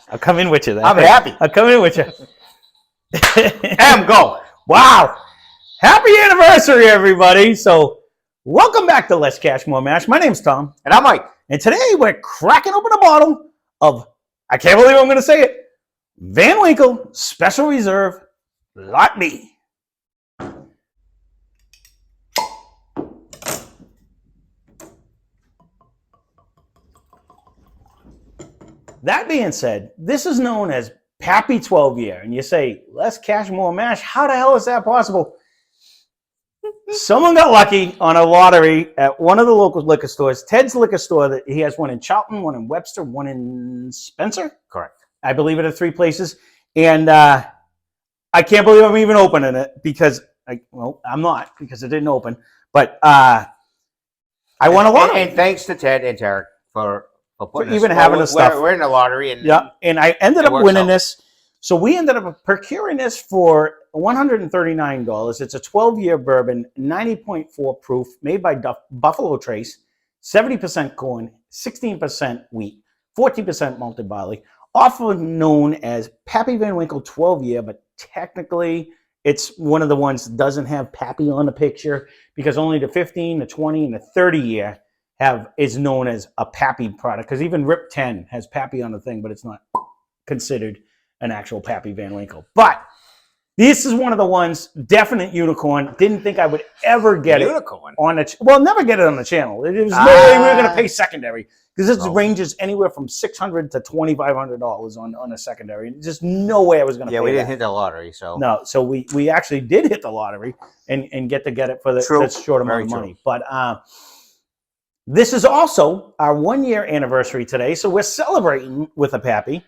I'll come in with you. I'm happy. I'll come in with you. Go. Wow. Happy anniversary, everybody. So welcome back to Less Cash, More Mash. My name's Tom. And I'm Mike. And today we're cracking open a bottle of, I can't believe I'm going to say it, Van Winkle Special Reserve Lot B. That being said, this is known as Pappy 12 year. And you say, less cash, more mash. How the hell is that possible? Someone got lucky on a lottery at one of the local liquor stores, Ted's Liquor Store. That he has one in Charlton, one in Webster, one in Spencer. Correct. I believe it at 3 places. And I can't believe I'm even opening it because, I'm not because it didn't open. But I won a lottery. And thanks to Ted and Tarek for even having the stuff. We're in the lottery. And and I ended up winning this. So we ended up procuring this for $139. It's a 12-year bourbon, 90.4 proof, made by Buffalo Trace, 70% corn, 16% wheat, 14% malted barley, often known as Pappy Van Winkle 12-year, but technically it's one of the ones that doesn't have Pappy on the picture because only the 15, the 20, and the 30-year is known as a Pappy product, because even Rip 10 has Pappy on the thing, but it's not considered an actual Pappy Van Winkle. But this is one of the ones, definite unicorn. Didn't think I would ever get unicorn on the never get it on the channel. It was no way we were going to pay secondary, because this ranges anywhere from $600 to $2,500 on a secondary. Just no way I was going to pay we didn't that. hit the lottery, so no. So we actually did hit the lottery and get it for the short amount of money. But this is also our 1-year anniversary today, so we're celebrating with a Pappy.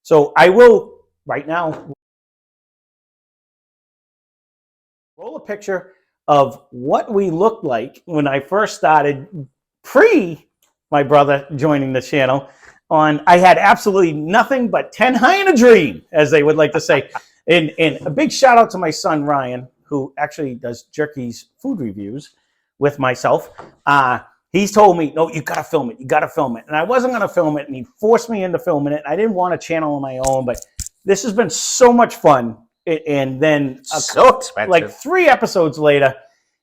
So I will, right now, roll a picture of what we looked like when I first started, my brother joining the channel. I had absolutely nothing but 10 high in a dream, as they would like to say. And a big shout out to my son, Ryan, who actually does Jerky's food reviews with myself. He's told me, no, you got to film it. You got to film it. And I wasn't going to film it, and he forced me into filming it. I didn't want a channel on my own, but this has been so much fun. And then so expensive. Like 3 episodes later,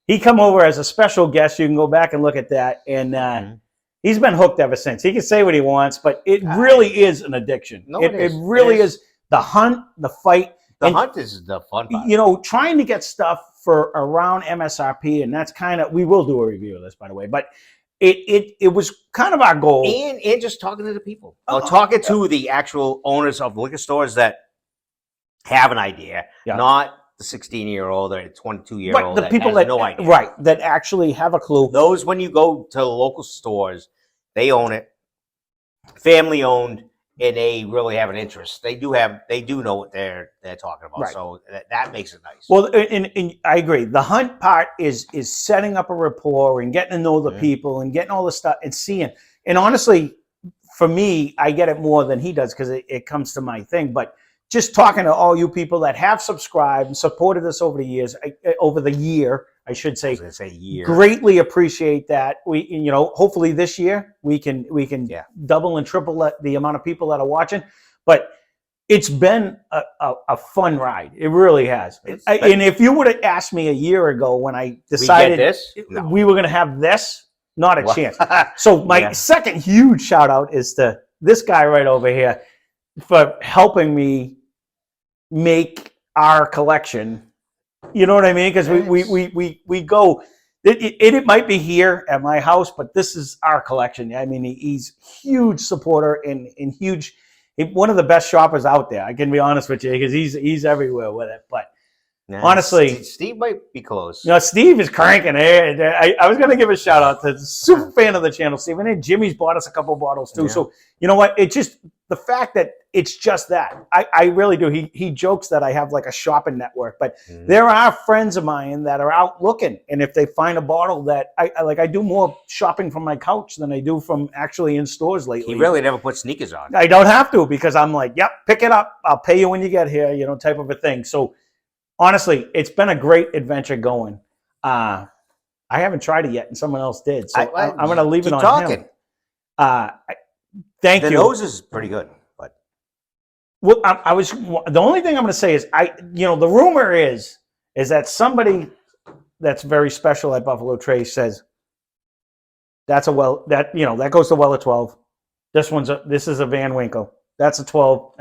he come over as a special guest. You can go back and look at that. And he's been hooked ever since. He can say what he wants, but it really is an addiction. No, it really is. The hunt, the fight. The hunt is the fun part. You know, trying to get stuff for around MSRP, and that's kind of, we will do a review of this, by the way, but it was kind of our goal. And just talking to the people. Talking to the actual owners of liquor stores that have an idea, not the 16-year-old or 22-year-old the people that has no idea. Right, that actually have a clue. Those, when you go to local stores, they own it, family owned, and they really have an interest. They do know what they're talking about. Right. So that makes it nice. Well, and I agree. The hunt part is setting up a rapport and getting to know the people and getting all the stuff and seeing. And honestly, for me, I get it more than he does because it comes to my thing. But just talking to all you people that have subscribed and supported us over the years, over the year, I should say, greatly appreciate that. We, hopefully this year we can double and triple the amount of people that are watching. But it's been a fun ride. It really has. And if you would have asked me a year ago when I decided we were going to have this, not a chance. So my second huge shout out is to this guy right over here for helping me make our collection. You know what I mean? Because we go. It might be here at my house, but this is our collection. I mean, he's huge supporter and huge, one of the best shoppers out there. I can be honest with you because he's everywhere with it. But honestly, Steve might be close. Steve is cranking it. I was going to give a shout out to super fan of the channel, Steve. And then Jimmy's bought us a couple bottles too. Yeah. So you know what? It just, the fact that it's just that. I really do. He jokes that I have like a shopping network, but there are friends of mine that are out looking, and if they find a bottle that I do more shopping from my couch than I do from actually in stores lately. He really never put sneakers on. I don't have to because I'm like, yep, pick it up. I'll pay you when you get here, type of a thing. So honestly, it's been a great adventure going. I haven't tried it yet, and someone else did. So I'm going to leave it on him. Thank you. The nose is pretty good, but Well, I was the only thing I'm going to say is the rumor is that somebody that's very special at Buffalo Trace says that's that goes to Weller 12. This is a Van Winkle. That's a 12.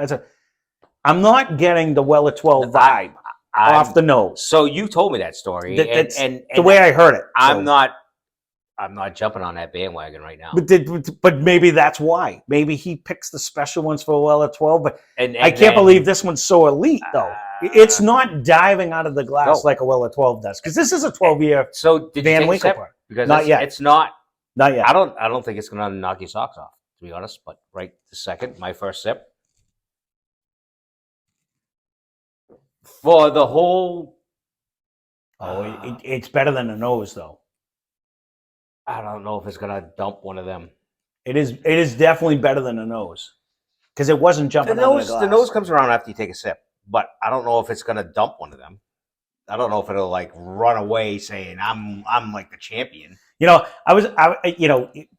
I'm not getting the Weller 12 vibe off the nose. So you told me that story, and the way I heard it. I'm not jumping on that bandwagon right now. But maybe that's why. Maybe he picks the special ones for Weller 12. But I can't believe this one's so elite, though. It's not diving out of the glass like a Weller 12 does, because this is a 12-year Van Winkle part. Because not yet. It's not. Not yet. I don't think it's going to knock your socks off, to be honest. But right this second, my first sip for the whole. It's better than the nose, though. I don't know if it's gonna dump one of them. It is definitely better than the nose, because it wasn't jumping out of the glass. The nose comes around after you take a sip, but I don't know if it's gonna dump one of them. I don't know if it'll like run away saying I'm like the champion.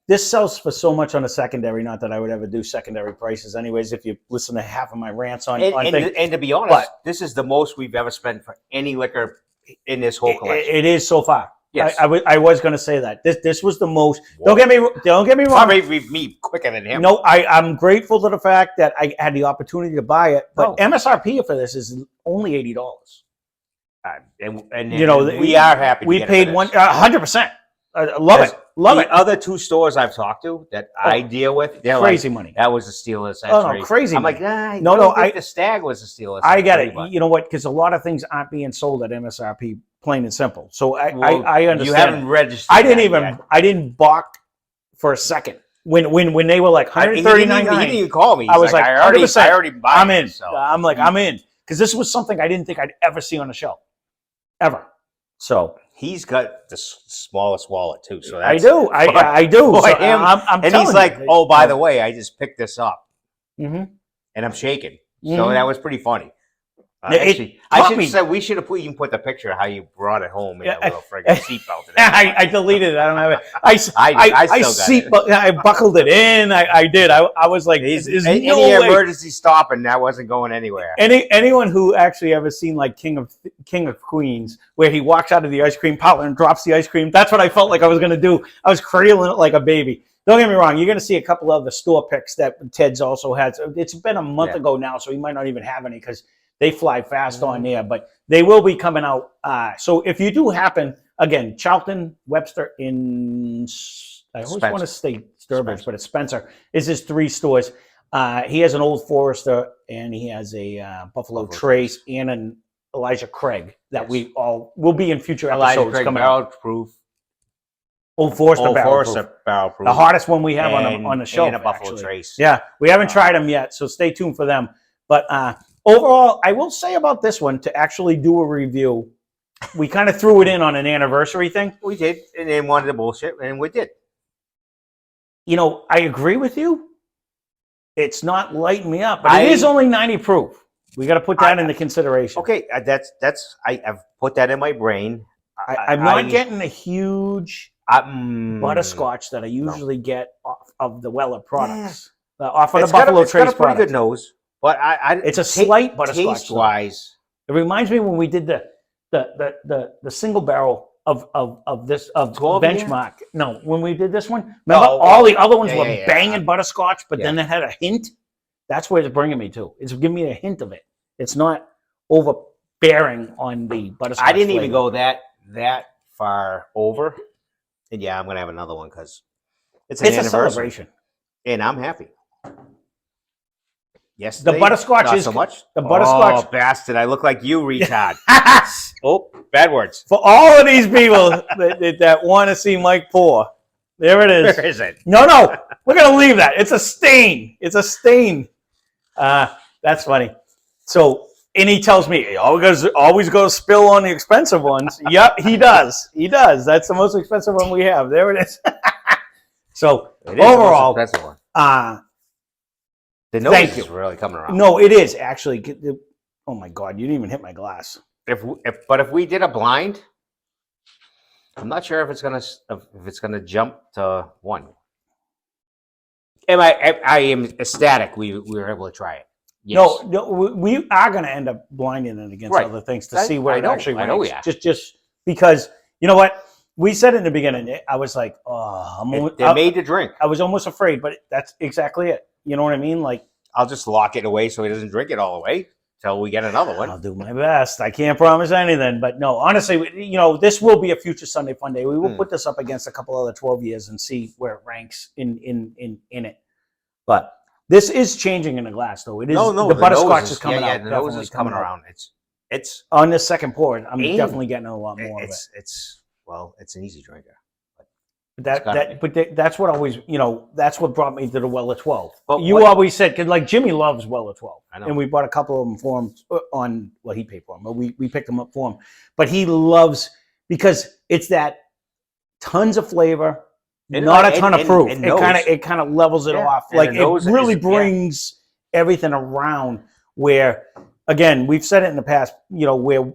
This sells for so much on a secondary. Not that I would ever do secondary prices, anyways. If you listen to half of my rants on things. And to be honest, this is the most we've ever spent for any liquor in this whole collection. It is so far. Yes. I was going to say that this was the most. Whoa. Don't get me wrong. Probably me quicker than him. No, I'm grateful to the fact that I had the opportunity to buy it, but MSRP for this is only $80. And we are happy. We paid 100%. Love it. The other two stores I've talked to that I deal with, they're crazy like, money. That was a steal of the century. century. Crazy. I'm money. like, the Stag was a steal of the century. I get it. But. You know what? Because a lot of things aren't being sold at MSRP, plain and simple. So I understand. You haven't registered. I didn't balk for a second when they were like $139. He didn't even call me. I was like, I already bought I'm in. So. I'm in because this was something I didn't think I'd ever see on the show, ever. So he's got the smallest wallet too. So I do. I do. So and he's like, oh, by the way, I just picked this up, and I'm shaking. So that was pretty funny. Actually, we should have even put the picture of how you brought it home in a little friggin' seatbelt. I deleted it. I don't have it. I buckled it in. I did. I was like, any emergency stopping, that wasn't going anywhere. Anyone who actually ever seen like King of Queens, where he walks out of the ice cream parlor and drops the ice cream, that's what I felt like I was going to do. I was cradling it like a baby. Don't get me wrong. You're going to see a couple of the store picks that Ted's also had. It's been a month ago now, so he might not even have any because they fly fast on there, but they will be coming out. So if you do happen, again, Charlton, Webster, I always want to say Sturbridge, but it's Spencer, is his 3 stores. He has an Old Forester, and he has a Buffalo Trace and an Elijah Craig that we all will be in future episodes coming out. Proof. Old Forester barrel proof. The hardest one we have on the show. And a Buffalo Trace. Yeah, we haven't tried them yet, so stay tuned for them. But overall, I will say about this one, to actually do a review, we kind of threw it in on an anniversary thing. We did, and then wanted the bullshit, and we did. I agree with you. It's not lighting me up, but it is only 90 proof. We got to put that into consideration. Okay, I've put that in my brain. I'm not getting a huge butterscotch that I usually get off of the Weller products. Off of the Buffalo Trace products. It's got a pretty good nose. But it's a slight butterscotch. Taste-wise, it reminds me when we did the single barrel of Benchmark. Yeah. No, when we did this one, remember all the other ones were banging butterscotch, but then it had a hint. That's where it's bringing me to. It's giving me a hint of it. It's not overbearing on the butterscotch. I didn't even go that far over, and I'm gonna have another one because it's an anniversary. A celebration, and I'm happy. Yes, the butterscotch is so much. The butterscotch, bastard! I look like you, retard. Bad words. For all of these people that want to see Mike pour, there it is. Where is it? No, we're gonna leave that. It's a stain. That's funny. So, and he tells me, he always go spill on the expensive ones. Yep, he does. That's the most expensive one we have. There it is. So overall, the most expensive one. The nose is really coming around. No, it is actually. Oh my God, you didn't even hit my glass. If we did a blind, I'm not sure if it's gonna jump to 1. I am ecstatic we were able to try it. Yes. No, we are going to end up blinding it against other things to see where it actually ranks. Just because, you know what? We said in the beginning, I was like, oh, they're made to drink. I was almost afraid, but that's exactly it. You know what I mean? Like, I'll just lock it away so he doesn't drink it all the way till we get another one. I'll do my best. I can't promise anything, but no, honestly, this will be a future Sunday Fun Day. We will put this up against a couple other 12 years and see where it ranks in it. But this is changing in the glass, though. It is the butterscotch is coming out. The nose is coming around. It's on this second pour. I'm definitely getting a lot more of it. It's an easy drinker. That's what always, that's what brought me to the Weller 12. But you always said, because like Jimmy loves Weller 12. I know. And we bought a couple of them for him he paid for them, but we picked them up for him. But he loves, because it's that tons of flavor, not a ton of proof. It kind of levels it off. Like it really brings everything around where, again, we've said it in the past, where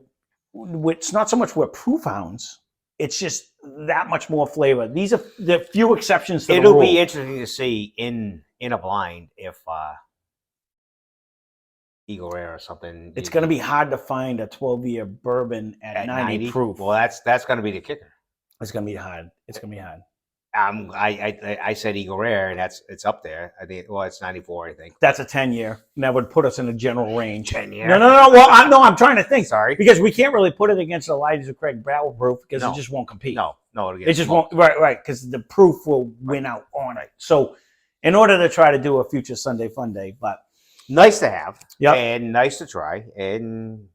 it's not so much we're proof hounds. It's just that much more flavor. These are the few exceptions to the rule. It'll be interesting to see in a blind if Eagle Rare or something. It's going to be hard to find a 12-year bourbon at 90 proof. Well, that's going to be the kicker. It's going to be hard. It's going to be hard. I said Eagle Rare, and it's up there. I think. Well, it's 94. I think that's a 10-year, and that would put us in a general range. 10-year. No. Well, I'm trying to think. Sorry, because we can't really put it against Elijah Craig Barrel Proof because it just won't compete. No, it just won't. Right, because the proof will win out on it. So, in order to try to do a future Sunday Fun Day, but nice to have, and nice to try, and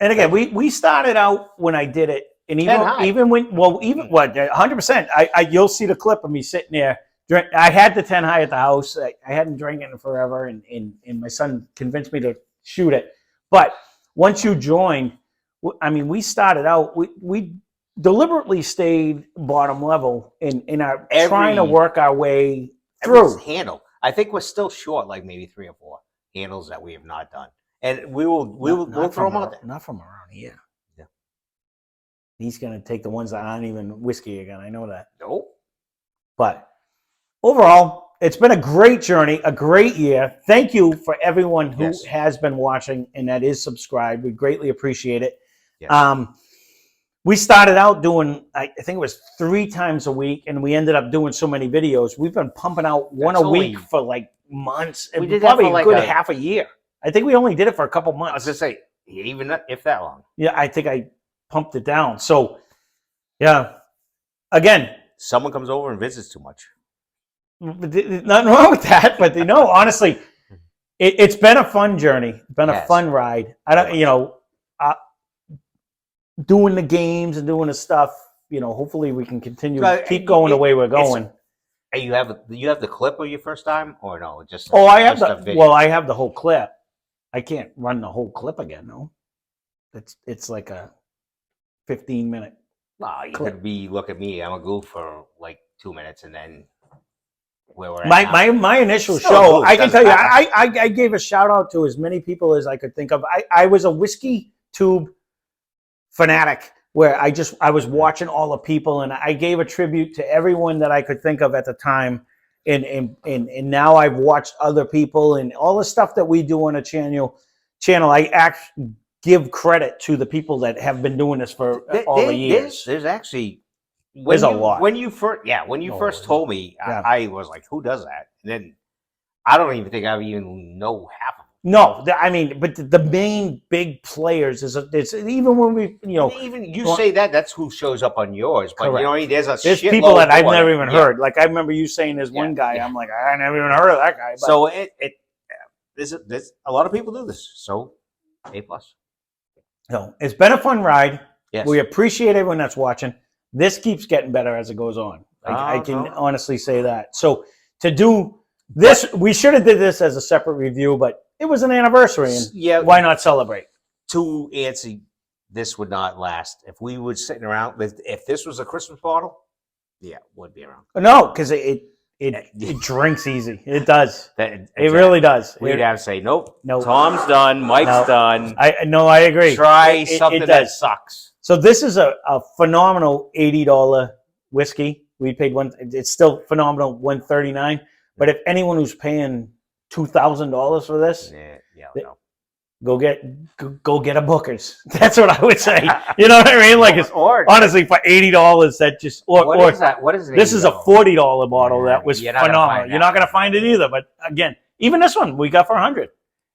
again, we started out when I did it. And even 100%. You'll see the clip of me sitting there. I had the 10 high at the house. I hadn't drank it in forever, and my son convinced me to shoot it. But once you joined, we started out. We deliberately stayed bottom level in our trying to work our way through. Handle. I think we're still short, like maybe 3 or 4 handles that we have not done, and we'll throw them out there. Not from around here. He's going to take the ones that aren't even whiskey again. I know that. Nope. But overall, it's been a great journey, a great year. Thank you for everyone who has been watching and that is subscribed. We greatly appreciate it. Yes. We started out doing, I think it was 3 times a week, and we ended up doing so many videos. We've been pumping out one a week for like months. We did probably that for like a good half a year. I think we only did it for a couple months. I was going to say, even if that long. Yeah, I think I pumped it down. So, again, someone comes over and visits too much. Nothing wrong with that, but honestly, it's been a fun journey. It's been a fun ride. I don't, doing the games and doing the stuff. Hopefully we can continue keep going the way we're going. You have the clip of your first time, or no? I have I have the whole clip. I can't run the whole clip again. No, it's like a 15-minute. You could look at me. I'm a goof for like 2 minutes, and then where we're at my initial show. I can tell you, I gave a shout out to as many people as I could think of. I was a whiskey tube fanatic where I was watching all the people, and I gave a tribute to everyone that I could think of at the time. And now I've watched other people and all the stuff that we do on a channel. I actually give credit to the people that have been doing this for all the years. There's actually a lot. When you first told me, I was like, "Who does that?" And then I don't even think I even know half of them. No, but the main big players it's even when we even you say that's who shows up on yours, but correct. There's people that I've never even heard. Like I remember you saying there's one guy. I'm like, I never even heard of that guy. But. So there's a lot of people do this. So A+. So it's been a fun ride. Yes. We appreciate everyone that's watching. This keeps getting better as it goes on. I can honestly say that. So to do this, we should have did this as a separate review, but it was an anniversary, and why not celebrate? To answer, this would not last. If we were sitting around, if this was a Christmas bottle, it would be around. No, because it drinks easy. It does. It really does. We'd have to say, nope. Tom's done. Mike's done. I agree. Try something that sucks. So this is a phenomenal $80 whiskey. We paid it's still phenomenal, $139. But if anyone who's paying $2,000 for this. Yeah, no. Go get a Booker's. That's what I would say. You know what I mean? Like it's honestly for $80 that just what is that? What is it? This is a $40 bottle that was phenomenal. You're not gonna find it either. But again, even this one we got for $100.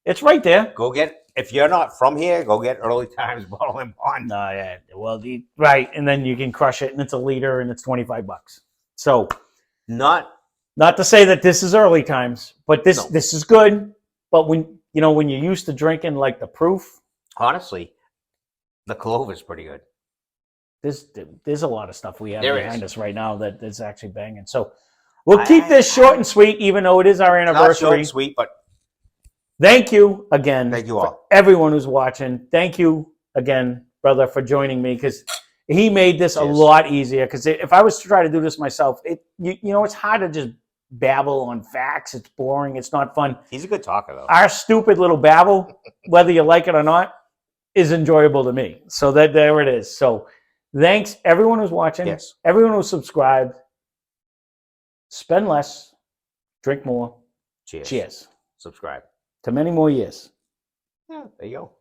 It's right there. Go get, if you're not from here, go get Early Times Bottle and Bond. No, yeah. Well, right, and then you can crush it, and it's a liter, and it's $25. So, not to say that this is Early Times, but this is good. But when when you're used to drinking like the Proof, honestly, the Clover's pretty good. There's a lot of stuff we have behind us right now that is actually banging. So we'll keep this short and sweet, even though it is our anniversary. Not short and sweet, but thank you again. Thank you all, everyone who's watching. Thank you again, brother, for joining me, because he made this a lot easier. Because if I was to try to do this myself, it's hard to just babble on facts. It's boring. It's not fun. He's a good talker, though. Our stupid little babble, whether you like it or not, is enjoyable to me. So there it is. So thanks everyone who's watching. Yes. Everyone who's subscribed. Spend less, drink more. Cheers. Cheers. Subscribe. To many more years. Yeah, there you go.